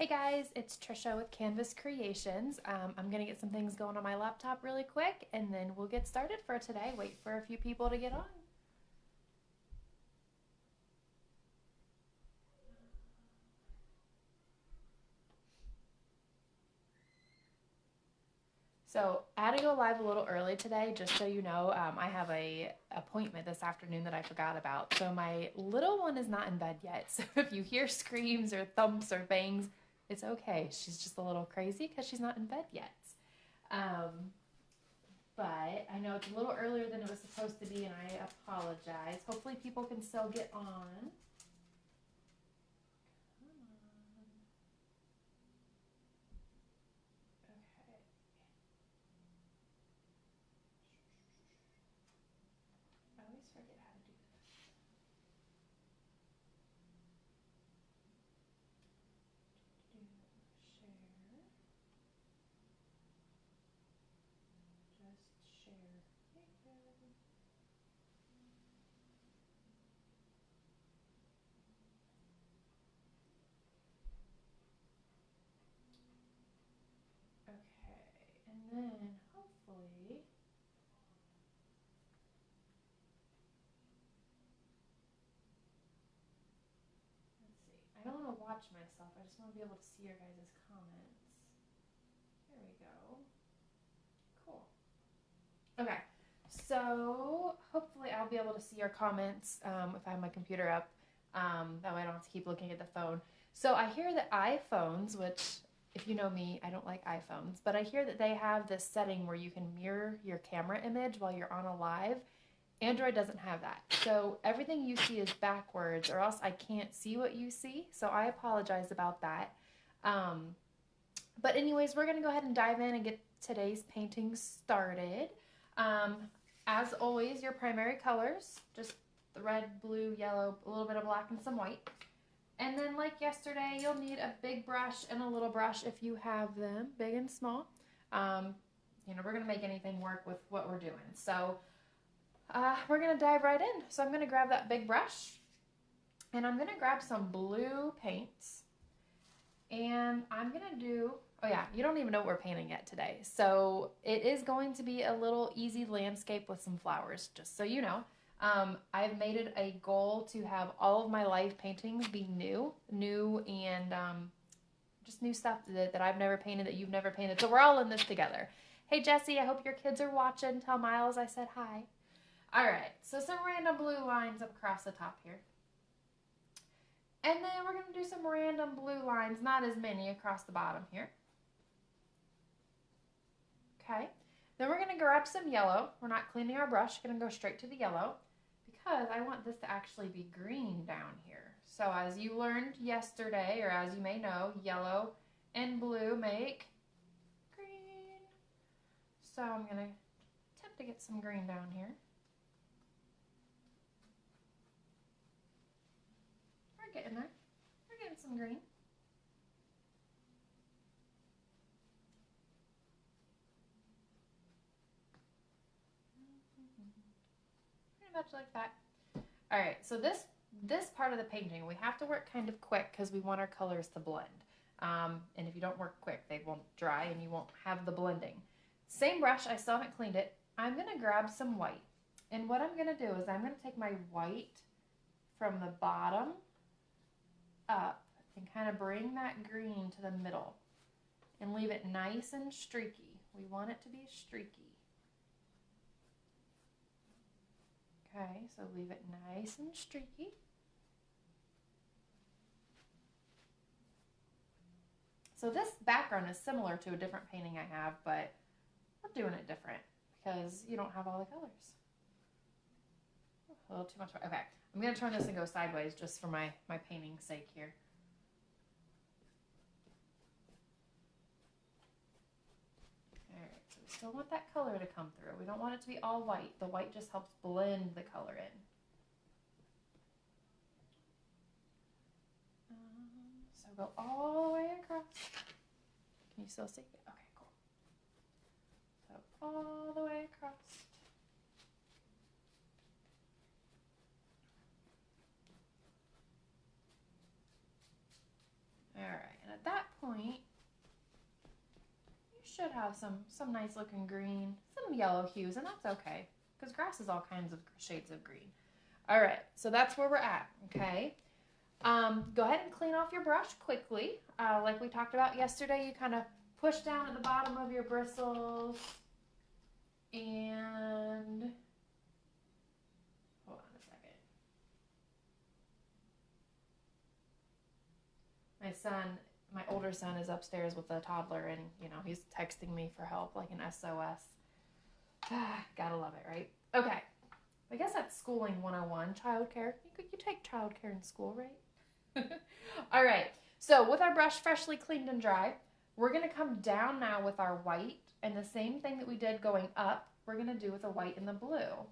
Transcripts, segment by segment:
Hey guys, it's Trisha with Canvas Creations. I'm going to get some things going on my laptop really quick and then we'll get started for today. Wait for a few people to get on. So I had to go live a little early today, just so you know. I have a appointment this afternoon that I forgot about. So my little one is not in bed yet. So if you hear screams or thumps or bangs, it's okay. She's just a little crazy because she's not in bed yet. Um, but I know it's a little earlier than it was supposed to be, and I apologize. Hopefully, people can still get on. Come on. Okay. I always forget how to do this. Share. Just share. There you go. Okay, and then hopefully, let's see. I don't want to watch myself. I just want to be able to see your guys' comments. There we go. Cool. Okay, so hopefully I'll be able to see your comments if I have my computer up. That way I don't have to keep looking at the phone. So I hear that iPhones, which if you know me, I don't like iPhones, but I hear that they have this setting where you can mirror your camera image while you're on a live. Android doesn't have that. So everything you see is backwards, or else I can't see what you see. So I apologize about that. Um, but anyways, we're gonna go ahead and dive in and get today's painting started. Um, as always, your primary colors, just the red, blue, yellow, a little bit of black and some white. And then like yesterday, you'll need a big brush and a little brush if you have them, big and small. Um, we're gonna make anything work with what we're doing. So we're gonna dive right in. So I'm gonna grab that big brush and I'm gonna grab some blue paints. And I'm gonna do, oh yeah, you don't even know what we're painting yet today. So it is going to be a little easy landscape with some flowers, just so you know. I've made it a goal to have all of my live paintings be new and just new stuff that I've never painted, that you've never painted. So we're all in this together. Hey Jesse, I hope your kids are watching. Tell Miles I said hi. All right, so some random blue lines up across the top here. And then we're going to do some random blue lines, not as many across the bottom here. Okay. Then we're going to grab some yellow. We're not cleaning our brush. Going to go straight to the yellow because I want this to actually be green down here. So as you learned yesterday, or as you may know, yellow and blue make green. So I'm going to attempt to get some green down here. We're getting there. We're getting some green. Pretty much like that. All right, so this part of the painting, we have to work kind of quick because we want our colors to blend. And if you don't work quick, they won't dry and you won't have the blending. Same brush, I still haven't cleaned it. I'm gonna grab some white. And what I'm gonna do is I'm gonna take my white from the bottom up and kind of bring that green to the middle and leave it nice and streaky. We want it to be streaky. Okay, so leave it nice and streaky. So this background is similar to a different painting I have, but we're doing it different because you don't have all the colors. A little too much. Okay, I'm going to turn this and go sideways just for my painting's sake here. Alright, so we still want that color to come through. We don't want it to be all white. The white just helps blend the color in. So go all the way across. Can you still see? Okay, cool. So all the way across. All right, and at that point, you should have some nice looking green, some yellow hues, and that's okay, because grass is all kinds of shades of green. All right, so that's where we're at, okay? Go ahead and clean off your brush quickly. Like we talked about yesterday, you kind of push down at the bottom of your bristles and hold on a second. My older son is upstairs with a toddler, and he's texting me for help like an SOS. Gotta love it, right? Okay. I guess that's schooling 101, childcare. You take childcare in school, right? All right. So with our brush freshly cleaned and dry, we're going to come down now with our white, and the same thing that we did going up, we're going to do with the white and the blue.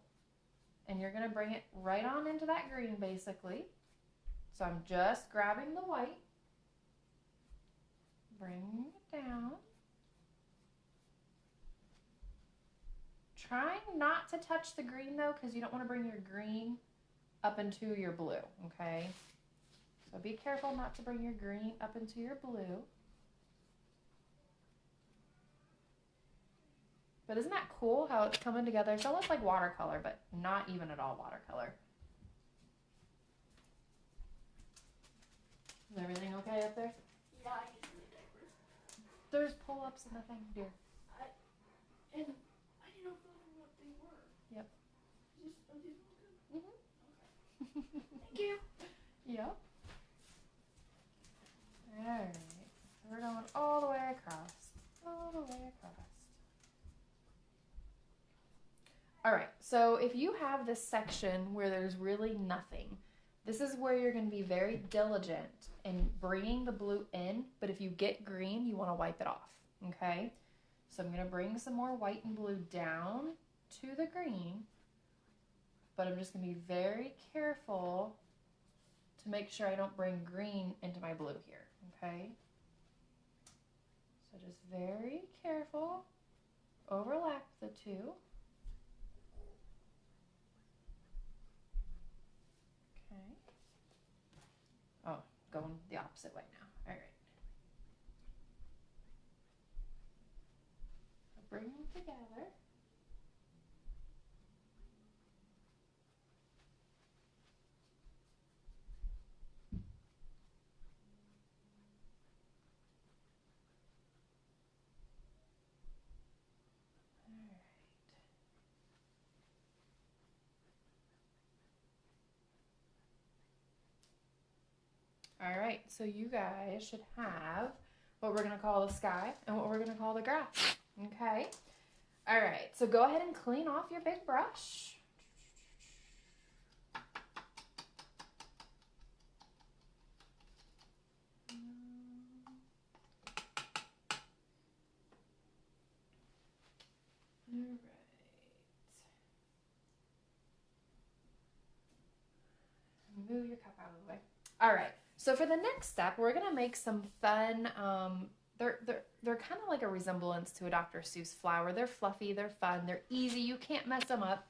And you're going to bring it right on into that green, basically. So I'm just grabbing the white, bringing it down. Trying not to touch the green, though, because you don't want to bring your green up into your blue, okay? So be careful not to bring your green up into your blue. But isn't that cool how it's coming together? It's almost like watercolor, but not even at all watercolor. Is everything okay up there? Yeah, I get really diapers. There's pull-ups in the thing, dear. And I didn't know what they were. Yep. Are these all good? Mm-hmm. Okay. Thank you. Yep. Alright. So we're going all the way across. All the way across. Alright, so if you have this section where there's really nothing, this is where you're going to be very diligent in bringing the blue in, but if you get green, you want to wipe it off, okay? So I'm going to bring some more white and blue down to the green, but I'm just going to be very careful to make sure I don't bring green into my blue here, okay? So just very careful, overlap the two. Okay. Oh, going the opposite way now. All right. So bring them together. All right, so you guys should have what we're going to call the sky and what we're going to call the grass, okay? All right, so go ahead and clean off your big brush. All right. Move your cup out of the way. All right. So for the next step, we're gonna make some fun. They're kind of like a resemblance to a Dr. Seuss flower. They're fluffy. They're fun. They're easy. You can't mess them up.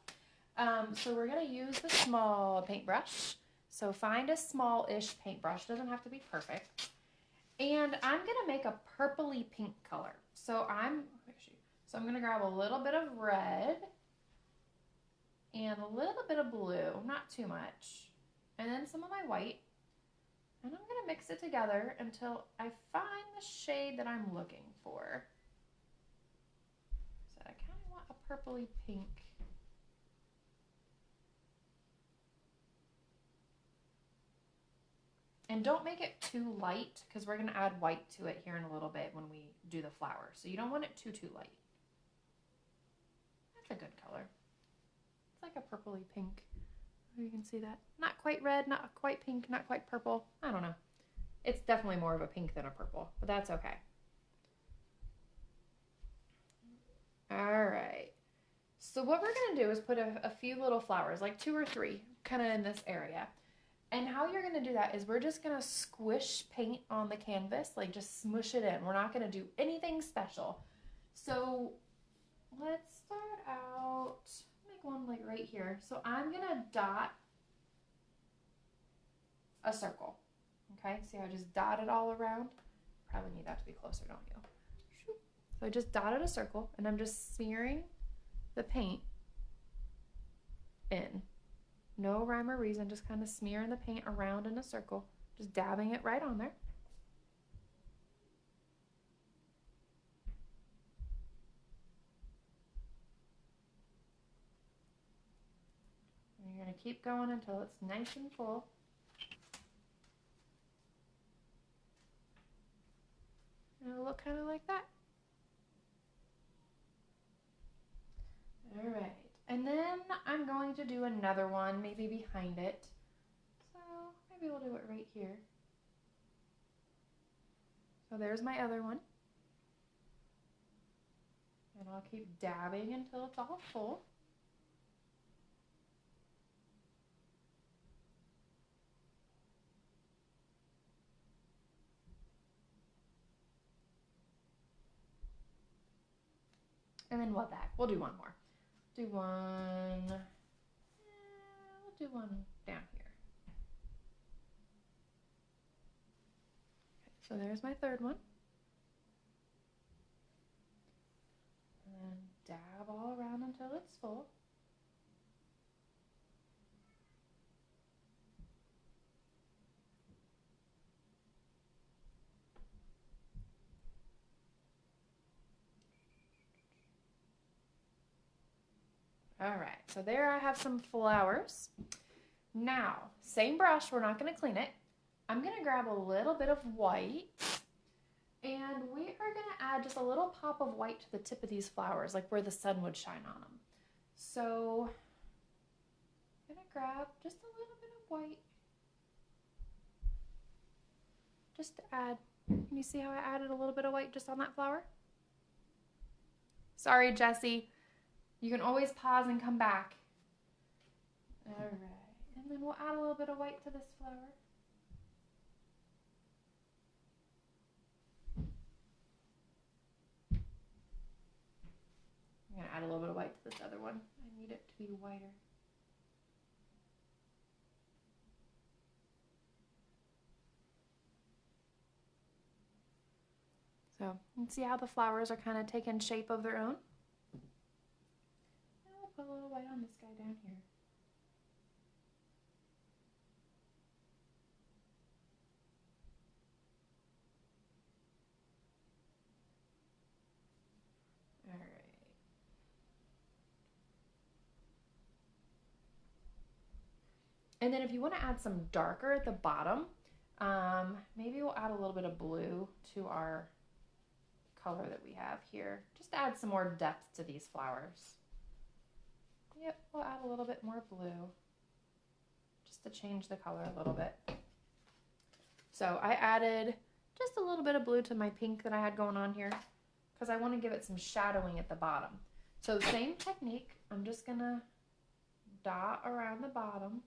So we're gonna use the small paintbrush. So find a small-ish paintbrush. Doesn't have to be perfect. And I'm gonna make a purpley pink color. So I'm gonna grab a little bit of red and a little bit of blue, not too much, and then some of my white. And I'm going to mix it together until I find the shade that I'm looking for. So I kind of want a purpley pink. And don't make it too light, because we're going to add white to it here in a little bit when we do the flower. So you don't want it too light. That's a good color. It's like a purpley pink. You can see that. Not quite red, not quite pink, not quite purple. I don't know. It's definitely more of a pink than a purple, but that's okay. All right. So what we're going to do is put a few little flowers, like 2 or 3, kind of in this area. And how you're going to do that is we're just going to squish paint on the canvas, like just smush it in. We're not going to do anything special. So let's start out, make one like right here. So I'm going to dot a circle. Okay, see how I just dot it all around? probably need that to be closer, don't you? So I just dotted a circle, and I'm just smearing the paint in. No rhyme or reason, just kind of smearing the paint around in a circle, just dabbing it right on there. And you're going to keep going until it's nice and full. And it'll look kind of like that. All right. And then I'm going to do another one, maybe behind it. So maybe we'll do it right here. So there's my other one. And I'll keep dabbing until it's all full. And then what the heck? We'll do one more. Do one. We'll do one down here. Okay, so there's my third one. And then dab all around until it's full. All right, so there I have some flowers. Now, same brush, we're not gonna clean it. I'm gonna grab a little bit of white, and we are gonna add just a little pop of white to the tip of these flowers, like where the sun would shine on them. So, I'm gonna grab just a little bit of white, just to add. Can you see how I added a little bit of white just on that flower? Sorry, Jessie. You can always pause and come back. All right, and then we'll add a little bit of white to this flower. I'm gonna add a little bit of white to this other one. I need it to be whiter. So you can see how the flowers are kind of taking shape of their own. Put a little white on this guy down here. All right. And then if you want to add some darker at the bottom, maybe we'll add a little bit of blue to our color that we have here. Just to add some more depth to these flowers. Yep, we'll add a little bit more blue just to change the color a little bit. So I added just a little bit of blue to my pink that I had going on here because I want to give it some shadowing at the bottom. So the same technique, I'm just going to dot around the bottom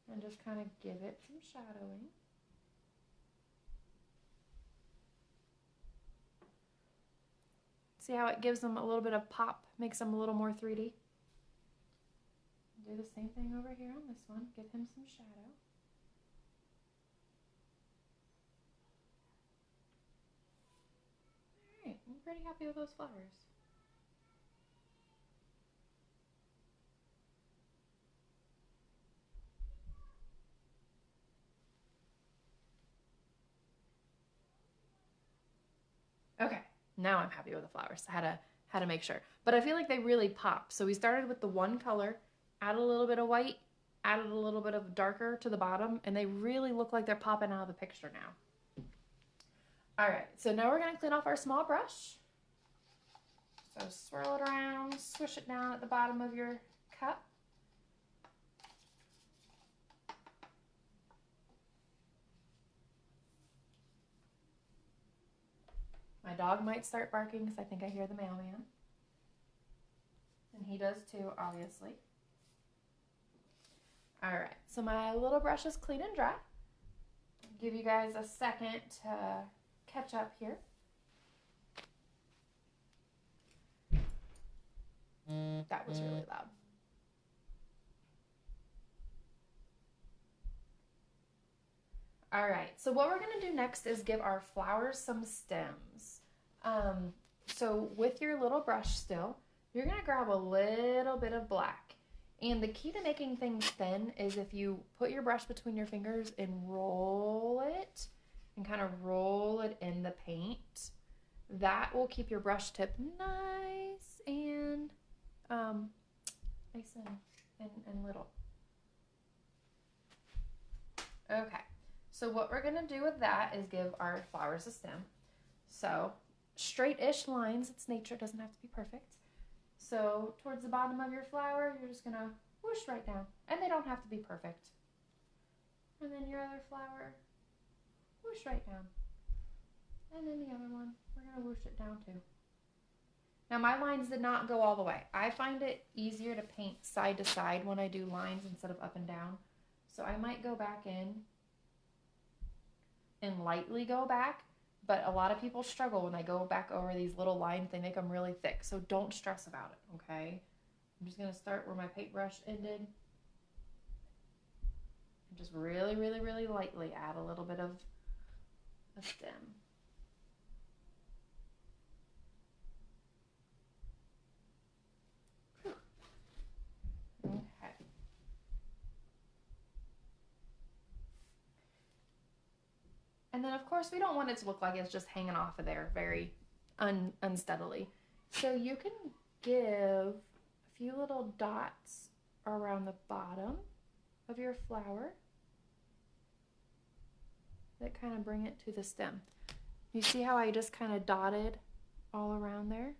and just kind of give it some shadowing. See how it gives them a little bit of pop, makes them a little more 3D? Do the same thing over here on this one. Give him some shadow. All right, I'm pretty happy with those flowers. Okay. Now I'm happy with the flowers. I had to make sure. But I feel like they really pop. So we started with the one color, added a little bit of white, added a little bit of darker to the bottom, and they really look like they're popping out of the picture now. All right, so now we're going to clean off our small brush. So swirl it around, swish it down at the bottom of your cup. My dog might start barking because I think I hear the mailman. And he does too, obviously. All right, so my little brush is clean and dry. I'll give you guys a second to catch up here. That was really loud. All right, so what we're gonna do next is give our flowers some stems. So with your little brush still, you're gonna grab a little bit of black. And the key to making things thin is if you put your brush between your fingers and roll it, and kind of roll it in the paint. That will keep your brush tip nice and little. Okay, so what we're gonna do with that is give our flowers a stem. So straight-ish lines, it's nature, it doesn't have to be perfect. So towards the bottom of your flower, you're just gonna whoosh right down, and they don't have to be perfect. And then your other flower, whoosh right down. And then the other one, we're gonna whoosh it down too. Now my lines did not go all the way. I find it easier to paint side to side when I do lines instead of up and down. So I might go back in and lightly go back, but a lot of people struggle when they go back over these little lines. They make them really thick, so don't stress about it, okay? I'm just gonna start where my paintbrush ended. And just really, really, really lightly add a little bit of a stem. Okay. And then of course we don't want it to look like it's just hanging off of there very unsteadily. So you can give a few little dots around the bottom of your flower that kind of bring it to the stem. You see how I just kind of dotted all around there?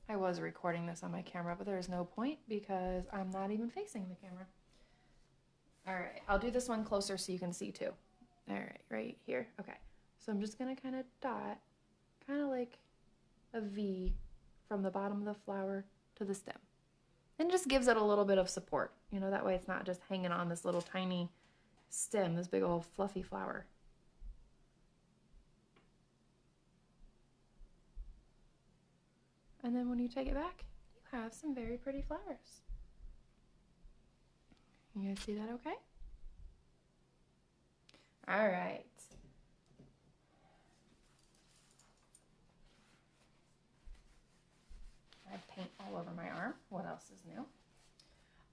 I was recording this on my camera, but there's no point because I'm not even facing the camera. All right, I'll do this one closer so you can see too. All right, right here. Okay, so I'm just gonna kind of dot, kind of like a V from the bottom of the flower to the stem. And just gives it a little bit of support. You know, that way it's not just hanging on this little tiny stem, this big old fluffy flower. And then when you take it back, you have some very pretty flowers. You guys see that okay? All right. I have paint all over my arm. What else is new?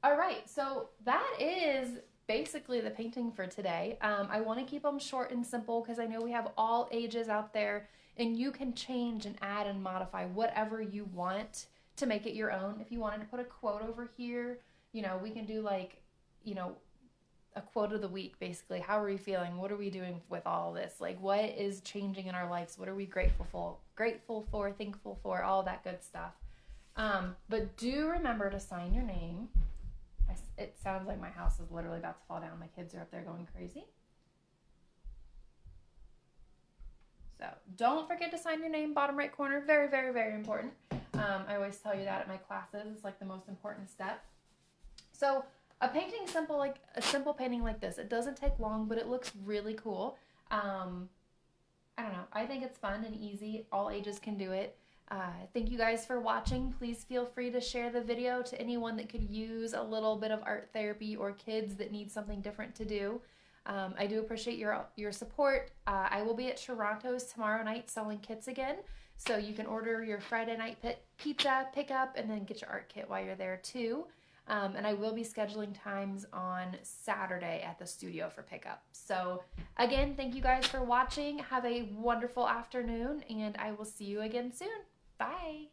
All right, so that is basically the painting for today. I want to keep them short and simple because I know we have all ages out there, and you can change and add and modify whatever you want to make it your own. If you wanted to put a quote over here, you know, we can do like, you know, a quote of the week, basically. How are we feeling? What are we doing with all this? Like, what is changing in our lives? What are we grateful for, thankful for, all that good stuff. But do remember to sign your name. It sounds like my house is literally about to fall down. My kids are up there going crazy. So don't forget to sign your name, bottom right corner. Very, very, very important. I always tell you that at my classes. It's like the most important step. So a simple painting like this, it doesn't take long, but it looks really cool. I don't know. I think it's fun and easy. All ages can do it. Thank you guys for watching. Please feel free to share the video to anyone that could use a little bit of art therapy or kids that need something different to do. I do appreciate your support. I will be at Toronto's tomorrow night selling kits again. So you can order your Friday night pizza pickup and then get your art kit while you're there too. And I will be scheduling times on Saturday at the studio for pickup. So again, thank you guys for watching. Have a wonderful afternoon, and I will see you again soon. Bye.